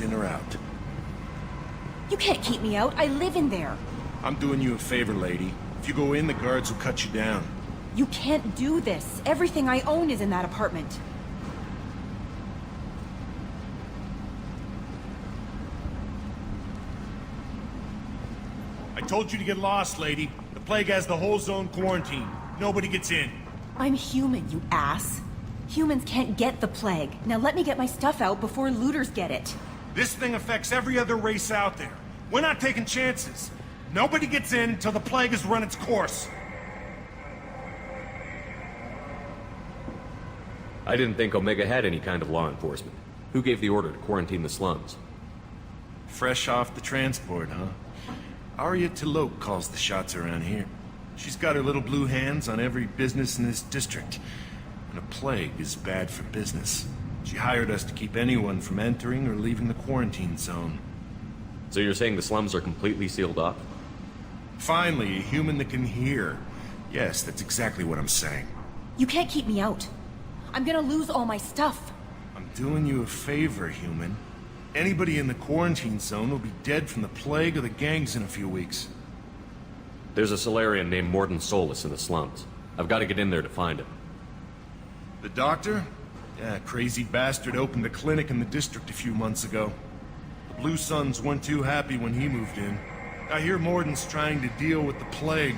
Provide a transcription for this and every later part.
in or out. You can't keep me out. I live in there. I'm doing you a favor, lady. If you go in, the guards will cut you down. You can't do this. Everything I own is in that apartment. I told you to get lost, lady. The plague has the whole zone quarantined. Nobody gets in. I'm human, you ass. Humans can't get the plague. Now let me get my stuff out before looters get it. This thing affects every other race out there. We're not taking chances. Nobody gets in until the plague has run its course. I didn't think Omega had any kind of law enforcement. Who gave the order to quarantine the slums? Fresh off the transport, huh? Arya Tilok calls the shots around here. She's got her little blue hands on every business in this district. And a plague is bad for business. She hired us to keep anyone from entering or leaving the quarantine zone. So you're saying the slums are completely sealed off? Finally, a human that can hear. Yes, that's exactly what I'm saying. You can't keep me out. I'm gonna lose all my stuff. I'm doing you a favor, human. Anybody in the quarantine zone will be dead from the plague or the gangs in a few weeks. There's a Solarian named Morden Solus in the slums. I've got to get in there to find him. The doctor? Yeah, crazy bastard opened a clinic in the district a few months ago. The Blue Suns weren't too happy when he moved in. I hear Morden's trying to deal with the plague.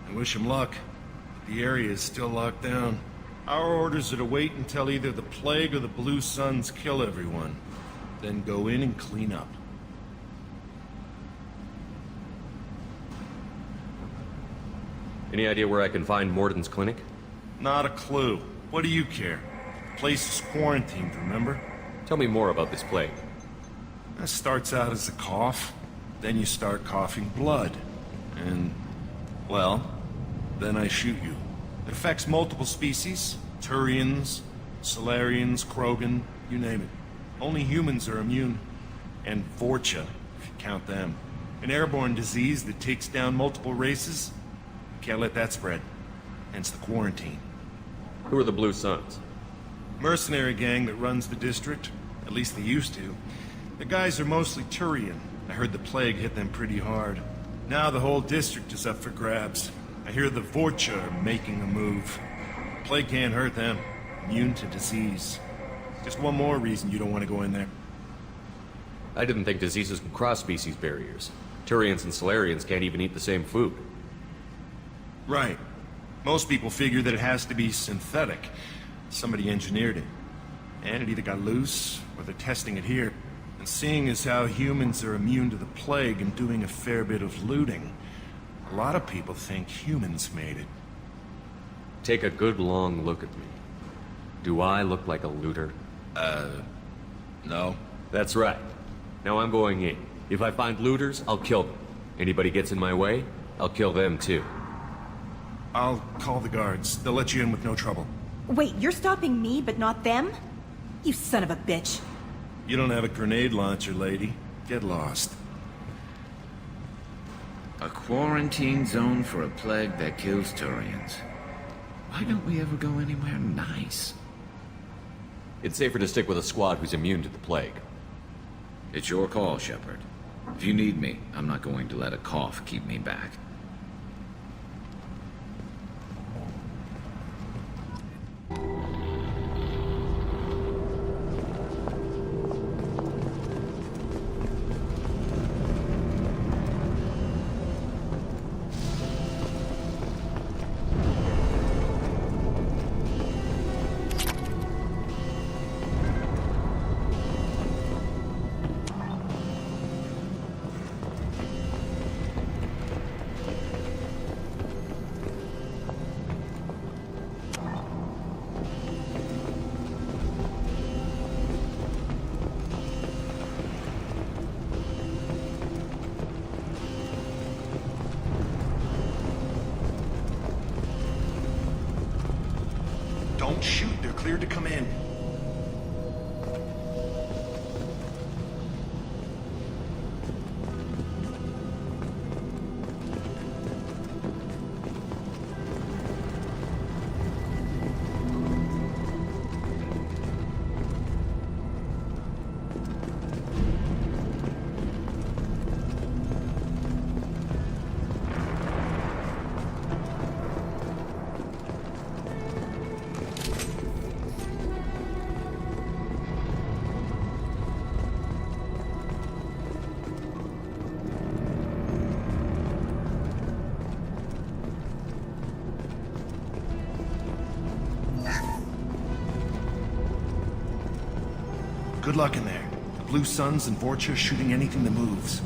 I wish him luck, but the area is still locked down. Our orders are to wait until either the plague or the Blue Suns kill everyone. Then go in and clean up. Any idea where I can find Morden's clinic? Not a clue. What do you care? The place is quarantined, remember? Tell me more about this plague. It starts out as a cough, then you start coughing blood. And, well, then I shoot you. It affects multiple species. Turians, Solarians, Krogan, you name it. Only humans are immune. And Vorcha, if you count them. An airborne disease that takes down multiple races. Can't let that spread. Hence the quarantine. Who are the Blue Suns? Mercenary gang that runs the district. At least they used to. The guys are mostly Turian. I heard the plague hit them pretty hard. Now the whole district is up for grabs. I hear the Vorcha are making a move. Plague can't hurt them. Immune to disease. Just one more reason you don't want to go in there. I didn't think diseases could cross species barriers. Turians and Solarians can't even eat the same food. Right. Most people figure that it has to be synthetic. Somebody engineered it. And it either got loose, or they're testing it here. And seeing as how humans are immune to the plague and doing a fair bit of looting, a lot of people think humans made it. Take a good long look at me. Do I look like a looter? No. That's right. Now I'm going in. If I find looters, I'll kill them. Anybody gets in my way, I'll kill them too. I'll call the guards. They'll let you in with no trouble. Wait, you're stopping me, but not them? You son of a bitch. You don't have a grenade launcher, lady. Get lost. A quarantine zone for a plague that kills Turians. Why don't we ever go anywhere nice? It's safer to stick with a squad who's immune to the plague. It's your call, Shepard. If you need me, I'm not going to let a cough keep me back. Don't shoot. They're cleared to come in. Good luck in there. The Blue Suns and Vorcha shooting anything that moves.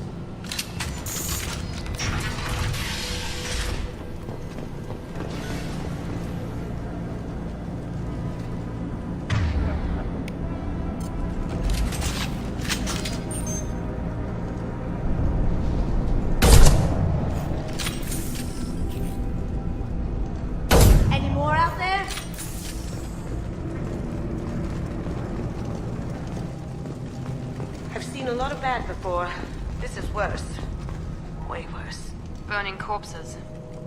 Any more out there? I've seen a lot of bad before. This is worse. Way worse. Burning corpses.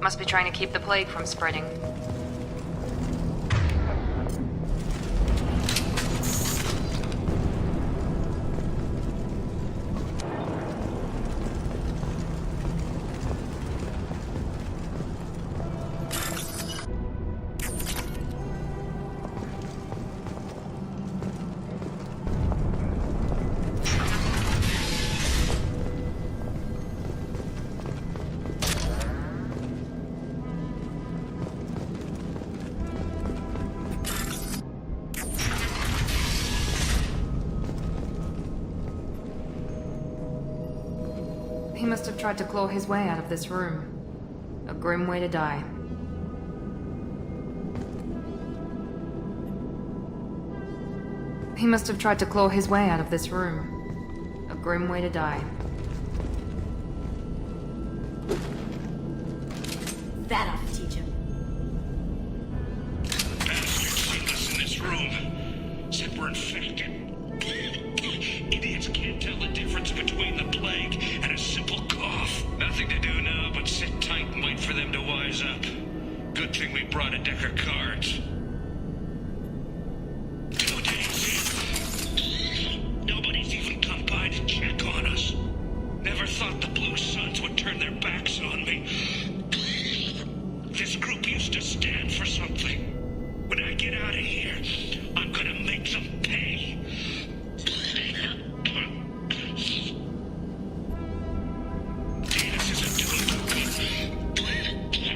Must be trying to keep the plague from spreading. He must have tried to claw his way out of this room. A grim way to die. He must have tried to claw his way out of this room. A grim way to die. That ought to teach him. Bastards sealed us in this room. Said we're infected. Idiots can't tell the difference between the plague and a simple cough. Nothing to do now but sit tight and wait for them to wise up. Good thing we brought a deck of cards. 2 days in. Nobody's even come by to check on us. Never thought the Blue Suns would turn their backs on me. This group used to stand for something. When I get out of here, I'm gonna make them pay. Davis isn't doing too good.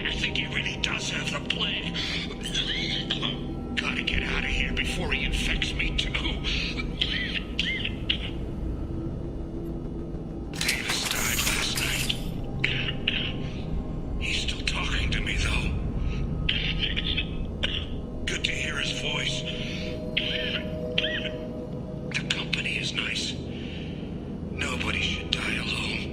I think he really does have the plague. Gotta get out of here before he infects me too. Davis died last night. He's still talking to me though. Good to hear his voice. The company is nice. Nobody should die alone.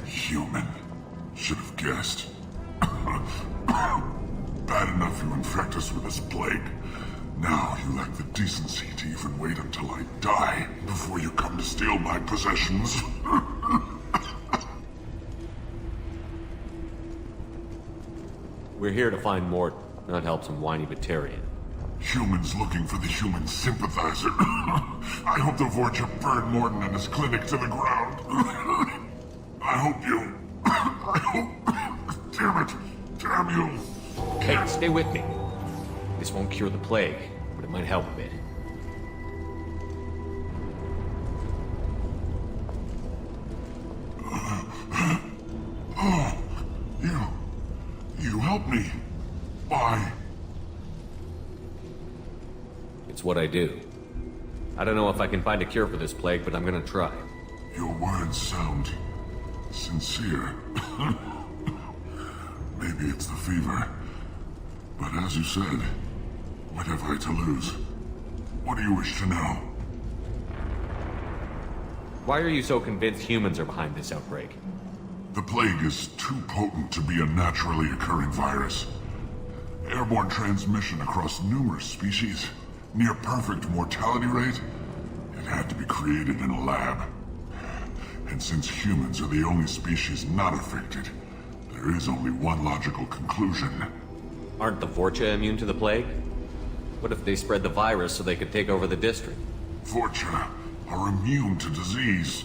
Human. Should have guessed. Bad enough you infect us with this plague. Now you lack the decency to even wait until I die before you come to steal my possessions. We're here to find Mort, not help some whiny Batarian. Humans looking for the human sympathizer. I hope the Vorcha burned Morton and his clinic to the ground. I hope you... I hope... Damn it. Damn you. Hey, stay with me. This won't cure the plague, but it might help a bit. Oh, you helped me. Why? It's what I do. I don't know if I can find a cure for this plague, but I'm gonna try. Your words sound sincere. Maybe it's the fever. But as you said, what have I to lose? What do you wish to know? Why are you so convinced humans are behind this outbreak? The plague is too potent to be a naturally occurring virus. Airborne transmission across numerous species, near perfect mortality rate. It had to be created in a lab. And since humans are the only species not affected, there is only one logical conclusion. Aren't the Vorcha immune to the plague? What if they spread the virus so they could take over the district? Vorcha are immune to disease.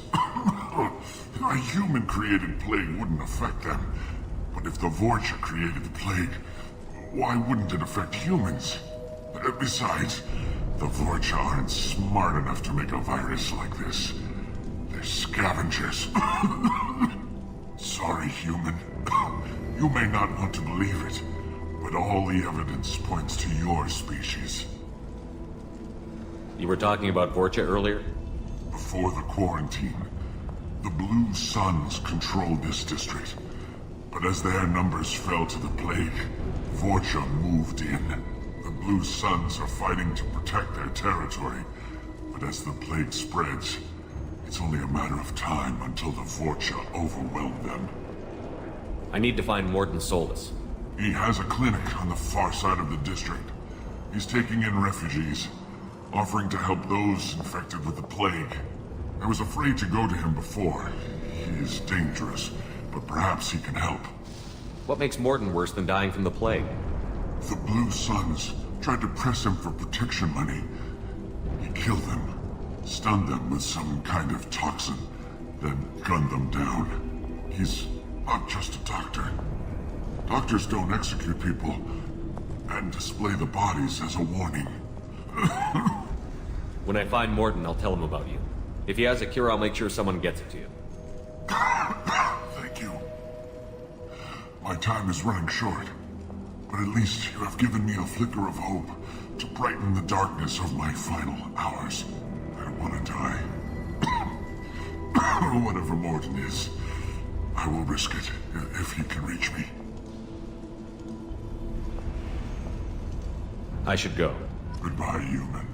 A human-created plague wouldn't affect them. But if the Vorcha created the plague, why wouldn't it affect humans? Besides, the Vorcha aren't smart enough to make a virus like this. They're scavengers. Sorry, human. You may not want to believe it, but all the evidence points to your species. You were talking about Vorcha earlier? Before the quarantine, the Blue Suns controlled this district. But as their numbers fell to the plague, Vorcha moved in. The Blue Suns are fighting to protect their territory, but as the plague spreads, it's only a matter of time until the Vorcha overwhelm them. I need to find Morton Solus. He has a clinic on the far side of the district. He's taking in refugees, offering to help those infected with the plague. I was afraid to go to him before. He is dangerous, but perhaps he can help. What makes Morton worse than dying from the plague? The Blue Suns tried to press him for protection money. He killed them, stunned them with some kind of toxin, then gunned them down. He's not just a doctor. Doctors don't execute people and display the bodies as a warning. When I find Morton, I'll tell him about you. If he has a cure, I'll make sure someone gets it to you. Thank you. My time is running short, but at least you have given me a flicker of hope to brighten the darkness of my final hours. I don't want to die. Whatever Morton is, I will risk it if he can reach me. I should go. Goodbye, human.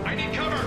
I need cover!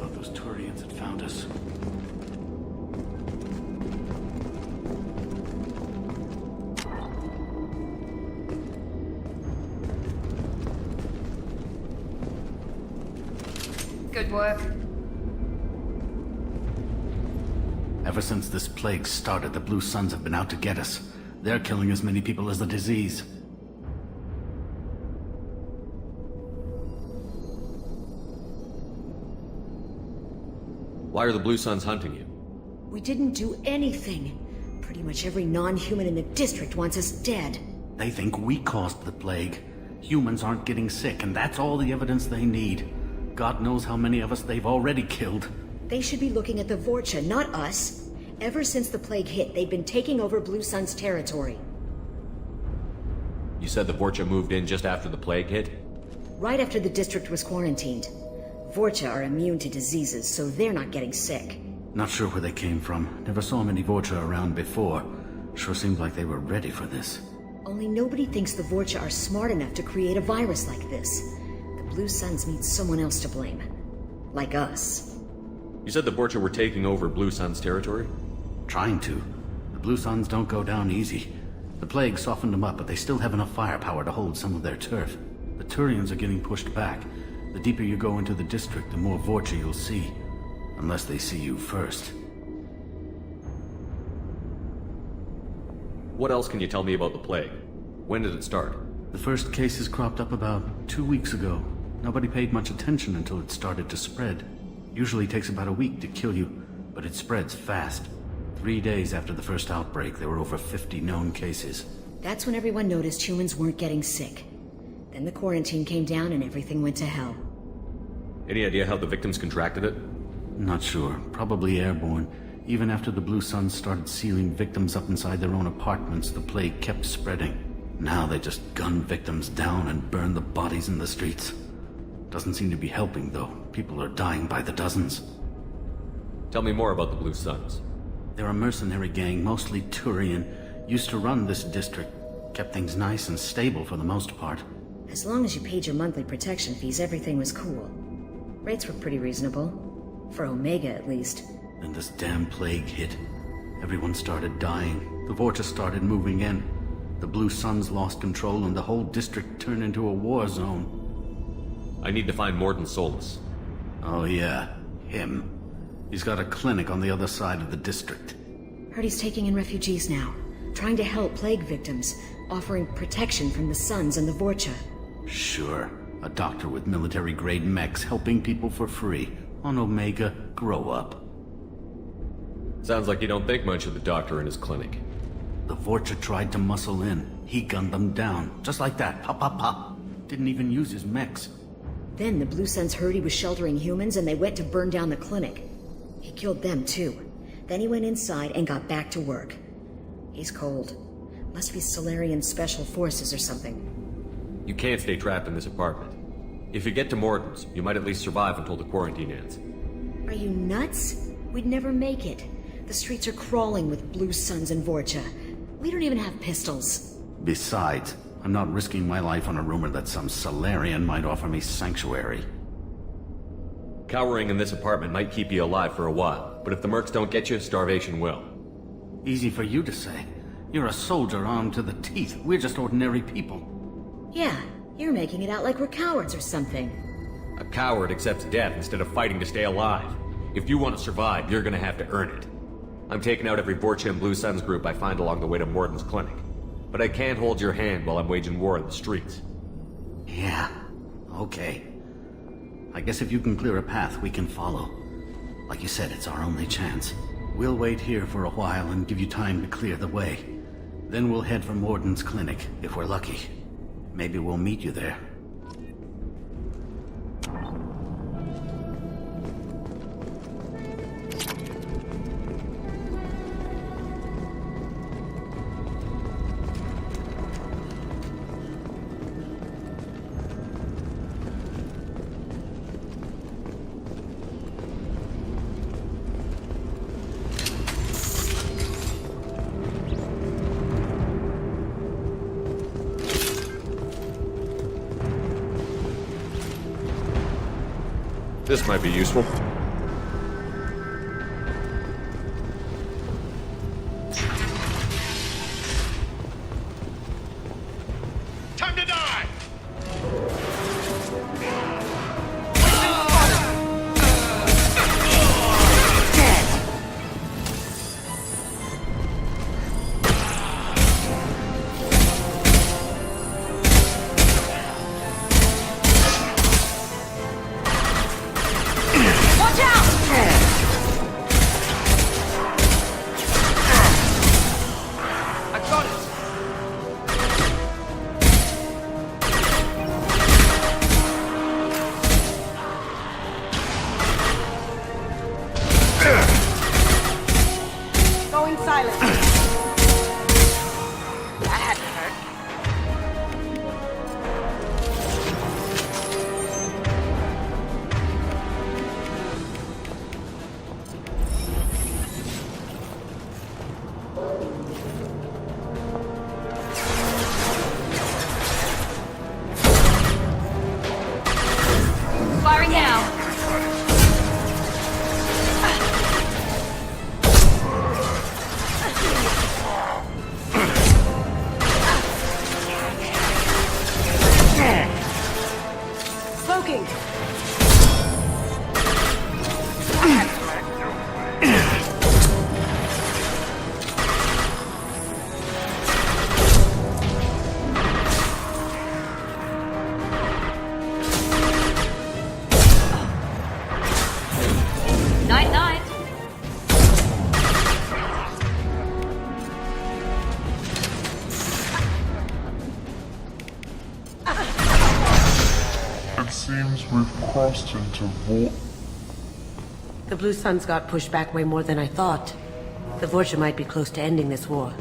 thought those Turians had found us. Good work. Ever since this plague started, the Blue Suns have been out to get us. They're killing as many people as the disease. Why are the Blue Suns hunting you? We didn't do anything. Pretty much every non-human in the district wants us dead. They think we caused the plague. Humans aren't getting sick, and that's all the evidence they need. God knows how many of us they've already killed. They should be looking at the Vorcha, not us. Ever since the plague hit, they've been taking over Blue Sun's territory. You said the Vorcha moved in just after the plague hit? Right after the district was quarantined. Vorcha are immune to diseases, so they're not getting sick. Not sure where they came from. Never saw many Vorcha around before. Sure seemed like they were ready for this. Only nobody thinks the Vorcha are smart enough to create a virus like this. The Blue Suns need someone else to blame. Like us. You said the Vorcha were taking over Blue Sun's territory? Trying to. The Blue Suns don't go down easy. The plague softened them up, but they still have enough firepower to hold some of their turf. The Turians are getting pushed back. The deeper you go into the district, the more Vorcha you'll see. Unless they see you first. What else can you tell me about the plague? When did it start? The first cases cropped up about 2 weeks ago. Nobody paid much attention until it started to spread. Usually takes about a week to kill you, but it spreads fast. 3 days after the first outbreak, there were over 50 known cases. That's when everyone noticed humans weren't getting sick. Then the quarantine came down and everything went to hell. Any idea how the victims contracted it? Not sure. Probably airborne. Even after the Blue Suns started sealing victims up inside their own apartments, the plague kept spreading. Now they just gun victims down and burn the bodies in the streets. Doesn't seem to be helping, though. People are dying by the dozens. Tell me more about the Blue Suns. They're a mercenary gang, mostly Turian. Used to run this district. Kept things nice and stable for the most part. As long as you paid your monthly protection fees, everything was cool. Rates were pretty reasonable. For Omega, at least. Then this damn plague hit. Everyone started dying. The Vorcha started moving in. The Blue Suns lost control and the whole district turned into a war zone. I need to find Morden Solus. Oh yeah, him. He's got a clinic on the other side of the district. Heard he's taking in refugees now. Trying to help plague victims. Offering protection from the Suns and the Vorcha. Sure. A doctor with military-grade mechs helping people for free. On Omega, grow up. Sounds like you don't think much of the doctor in his clinic. The Vorcha tried to muscle in. He gunned them down. Just like that. Pop, pop, pop. Didn't even use his mechs. Then the Blue Suns heard he was sheltering humans and they went to burn down the clinic. He killed them too. Then he went inside and got back to work. He's cold. Must be Solarian Special Forces or something. You can't stay trapped in this apartment. If you get to Morden's, you might at least survive until the quarantine ends. Are you nuts? We'd never make it. The streets are crawling with Blue Suns and Vorcha. We don't even have pistols. Besides, I'm not risking my life on a rumor that some Solarian might offer me sanctuary. Cowering in this apartment might keep you alive for a while, but if the mercs don't get you, starvation will. Easy for you to say. You're a soldier armed to the teeth. We're just ordinary people. Yeah, you're making it out like we're cowards or something. A coward accepts death instead of fighting to stay alive. If you want to survive, you're gonna have to earn it. I'm taking out every Vorcha and Blue Suns group I find along the way to Morden's clinic. But I can't hold your hand while I'm waging war in the streets. Yeah, okay. I guess if you can clear a path, we can follow. Like you said, it's our only chance. We'll wait here for a while and give you time to clear the way. Then we'll head for Morden's clinic, if we're lucky. Maybe we'll meet you there. This might be useful. violently. That had to hurt. Firing now. Smoking. Night night. It seems we've crossed into The Blue Suns got pushed back way more than I thought. The Vorcha might be close to ending this war.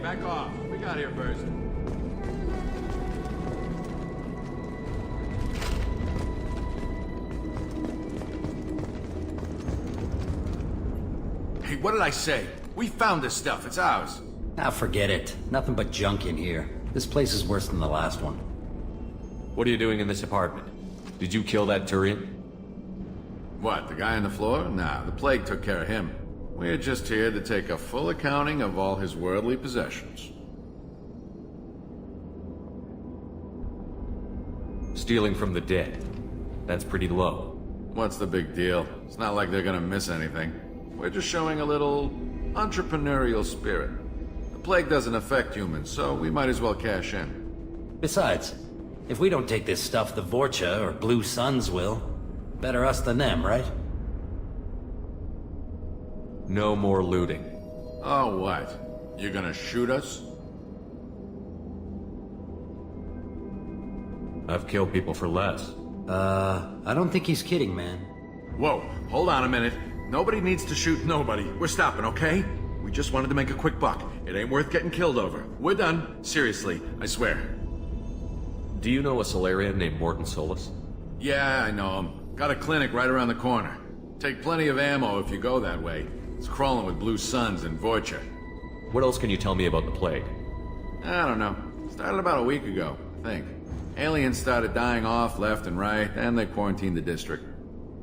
Back off. We got here first. Hey, what did I say? We found this stuff. It's ours. Ah, forget it. Nothing but junk in here. This place is worse than the last one. What are you doing in this apartment? Did you kill that Turian? What, the guy on the floor? Nah, the plague took care of him. We're just here to take a full accounting of all his worldly possessions. Stealing from the dead. That's pretty low. What's the big deal? It's not like they're gonna miss anything. We're just showing a little entrepreneurial spirit. The plague doesn't affect humans, so we might as well cash in. Besides, if we don't take this stuff, the Vorcha or Blue Suns will. Better us than them, right? No more looting. Oh, what? You gonna shoot us? I've killed people for less. I don't think he's kidding, man. Whoa, hold on a minute. Nobody needs to shoot nobody. We're stopping, okay? We just wanted to make a quick buck. It ain't worth getting killed over. We're done. Seriously, I swear. Do you know a Solarian named Morton Solus? Yeah, I know him. Got a clinic right around the corner. Take plenty of ammo if you go that way. It's crawling with Blue Suns and Vorcha. What else can you tell me about the plague? I don't know. Started about a week ago, I think. Aliens started dying off left and right, and they quarantined the district.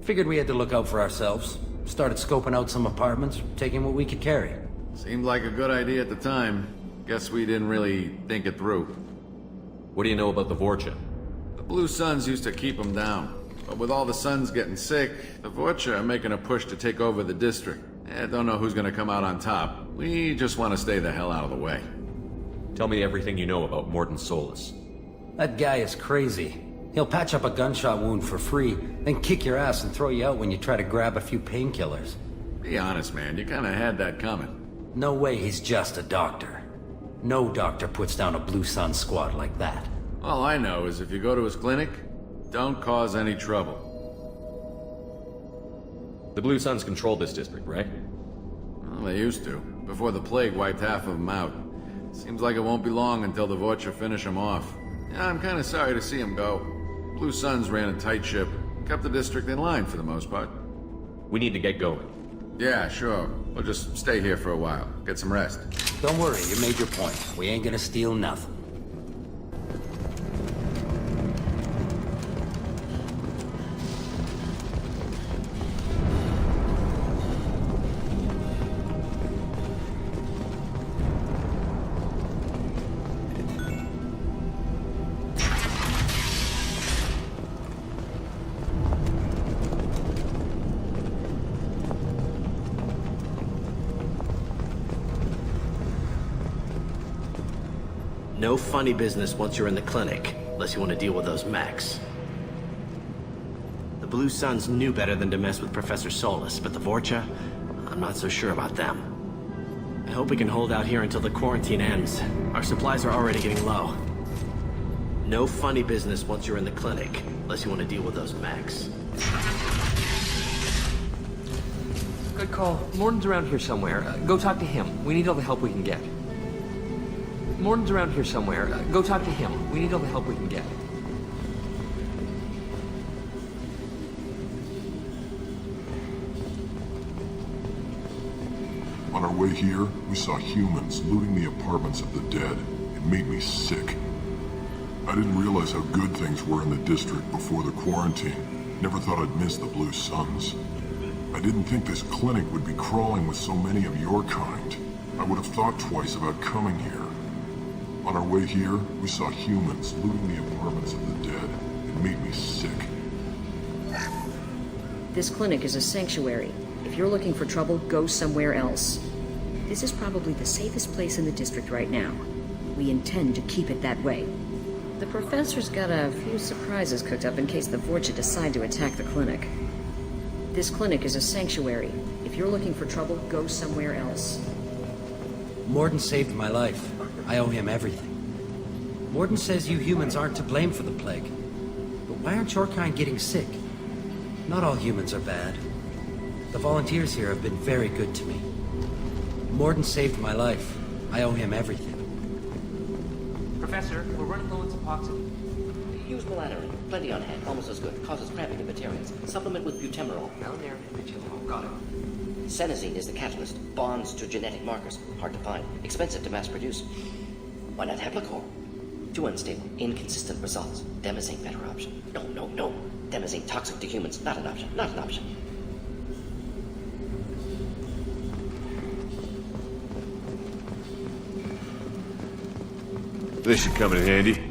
Figured we had to look out for ourselves. Started scoping out some apartments, taking what we could carry. Seemed like a good idea at the time. Guess we didn't really think it through. What do you know about the Vorcha? The Blue Suns used to keep them down. But with all the Suns getting sick, the Vorcha are making a push to take over the district. Don't know who's gonna come out on top. We just want to stay the hell out of the way. Tell me everything you know about Morton Solus. That guy is crazy. He'll patch up a gunshot wound for free, then kick your ass and throw you out when you try to grab a few painkillers. Be honest, man. You kinda had that coming. No way he's just a doctor. No doctor puts down a Blue Sun squad like that. All I know is if you go to his clinic, don't cause any trouble. The Blue Suns control this district, right? Well, they used to, before the plague wiped half of them out. Seems like it won't be long until the Vorcha finish them off. Yeah, I'm kinda sorry to see him go. Blue Suns ran a tight ship, kept the district in line for the most part. We need to get going. Yeah, sure. We'll just stay here for a while. Get some rest. Don't worry, you made your point. We ain't gonna steal nothing. No funny business once you're in the clinic, unless you want to deal with those mechs. The Blue Suns knew better than to mess with Professor Solus, but the Vorcha, I'm not so sure about them. I hope we can hold out here until the quarantine ends. Our supplies are already getting low. No funny business once you're in the clinic, unless you want to deal with those mechs. Good call. Morden's around here somewhere. Go talk to him. We need all the help we can get. Morden's around here somewhere. Go talk to him. We need all the help we can get. On our way here, we saw humans looting the apartments of the dead. It made me sick. I didn't realize how good things were in the district before the quarantine. Never thought I'd miss the Blue Suns. I didn't think this clinic would be crawling with so many of your kind. I would have thought twice about coming here. On our way here, we saw humans looting the apartments of the dead. It made me sick. This clinic is a sanctuary. If you're looking for trouble, go somewhere else. This is probably the safest place in the district right now. We intend to keep it that way. The professor's got a few surprises cooked up in case the Vorcha decide to attack the clinic. This clinic is a sanctuary. If you're looking for trouble, go somewhere else. Morden saved my life. I owe him everything. Morden says you humans aren't to blame for the plague. But why aren't your kind getting sick? Not all humans are bad. The volunteers here have been very good to me. Morden saved my life. I owe him everything. Professor, we're running low on Suboxone. Use melatonin. Plenty on hand. Almost as good. Causes cramping in vegetarians. Supplement with butemerol. Malinair and butyl. Got it. Senesine is the catalyst. Bonds to genetic markers. Hard to find. Expensive to mass produce. Why not Heplicor? Too unstable. Inconsistent results. Demazine better option. No. Demazine toxic to humans. Not an option. Not an option. This should come in handy.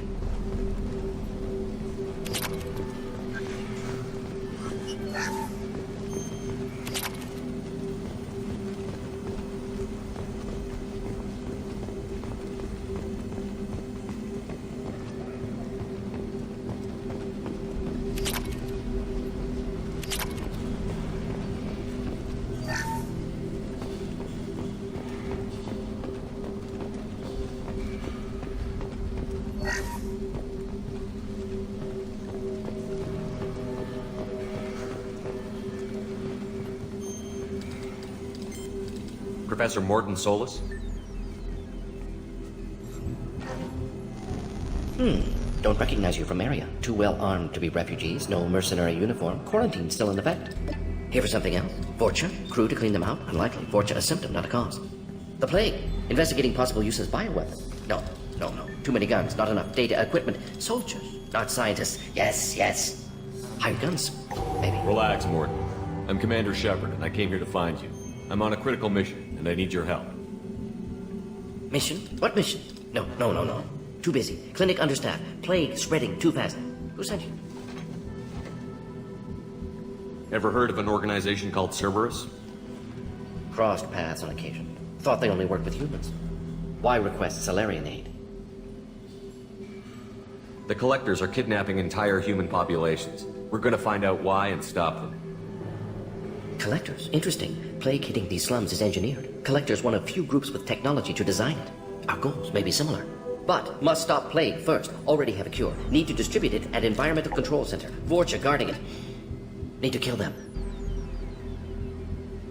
Professor Morden Solus? Don't recognize you from area. Too well armed to be refugees, no mercenary uniform, quarantine still in effect. Here for something else? Vorcha? Crew to clean them out? Unlikely. Vorcha a symptom, not a cause. The plague? Investigating possible use as bioweapon? No. Too many guns, not enough data, equipment. Soldiers, not scientists. Yes. Hired guns, maybe. Relax, Morden. I'm Commander Shepard, and I came here to find you. I'm on a critical mission, and I need your help. Mission? What mission? No. Too busy. Clinic understaffed. Plague spreading too fast. Who sent you? Ever heard of an organization called Cerberus? Crossed paths on occasion. Thought they only worked with humans. Why request Salarian aid? The Collectors are kidnapping entire human populations. We're gonna find out why and stop them. Collectors? Interesting. Plague hitting these slums is engineered. Collectors one of few groups with technology to design it. Our goals may be similar. But must stop plague first. Already have a cure. Need to distribute it at Environmental Control Center. Vorcha guarding it. Need to kill them.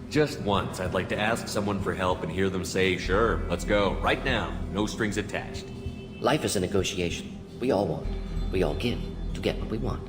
Just once, I'd like to ask someone for help and hear them say, sure, let's go, right now, no strings attached. Life is a negotiation. We all want. We all give to get what we want.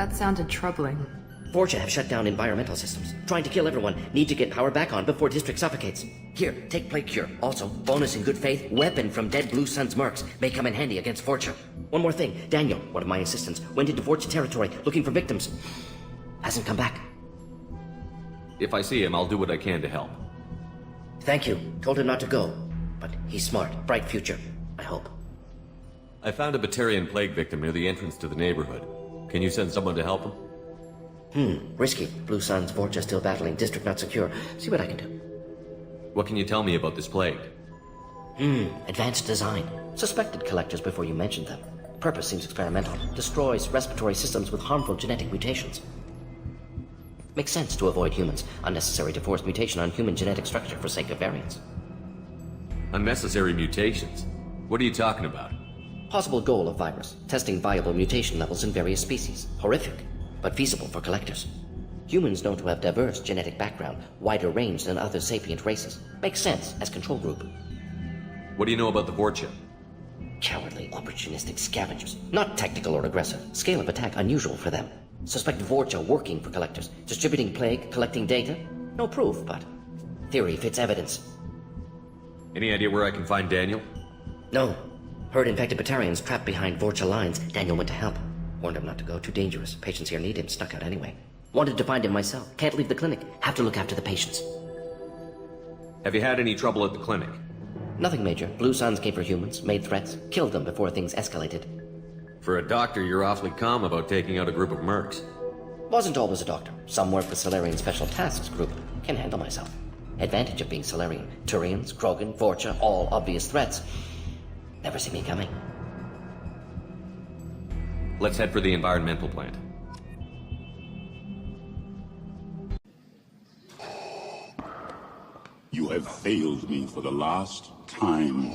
That sounded troubling. Vorcha have shut down environmental systems. Trying to kill everyone. Need to get power back on before District suffocates. Here, take Plague Cure. Also, bonus in good faith, weapon from dead Blue Sun's mercs. May come in handy against Vorcha. One more thing. Daniel, one of my assistants, went into Vorcha territory looking for victims. Hasn't come back. If I see him, I'll do what I can to help. Thank you. Told him not to go. But he's smart. Bright future. I hope. I found a Batarian plague victim near the entrance to the neighborhood. Can you send someone to help him? Risky. Blue Sun's Vorcha still battling. District not secure. See what I can do. What can you tell me about this plague? Advanced design. Suspected collectors before you mentioned them. Purpose seems experimental. Destroys respiratory systems with harmful genetic mutations. Makes sense to avoid humans. Unnecessary to force mutation on human genetic structure for sake of variance. Unnecessary mutations? What are you talking about? Possible goal of virus. Testing viable mutation levels in various species. Horrific, but feasible for collectors. Humans known to have diverse genetic background, wider range than other sapient races. Makes sense as control group. What do you know about the Vorcha? Cowardly, opportunistic scavengers. Not tactical or aggressive. Scale of attack unusual for them. Suspect Vorcha working for collectors. Distributing plague, collecting data. No proof, but theory fits evidence. Any idea where I can find Daniel? No. Heard infected Batarians trapped behind Vorcha lines. Daniel went to help. Warned him not to go, too dangerous. Patients here need him, stuck out anyway. Wanted to find him myself. Can't leave the clinic. Have to look after the patients. Have you had any trouble at the clinic? Nothing major. Blue Suns came for humans, made threats, killed them before things escalated. For a doctor, you're awfully calm about taking out a group of mercs. Wasn't always a doctor. Some work with Solarian Special Tasks Group. Can handle myself. Advantage of being Solarian. Turians, Krogan, Vorcha, all obvious threats. Never see me coming. Let's head for the environmental plant. You have failed me for the last time.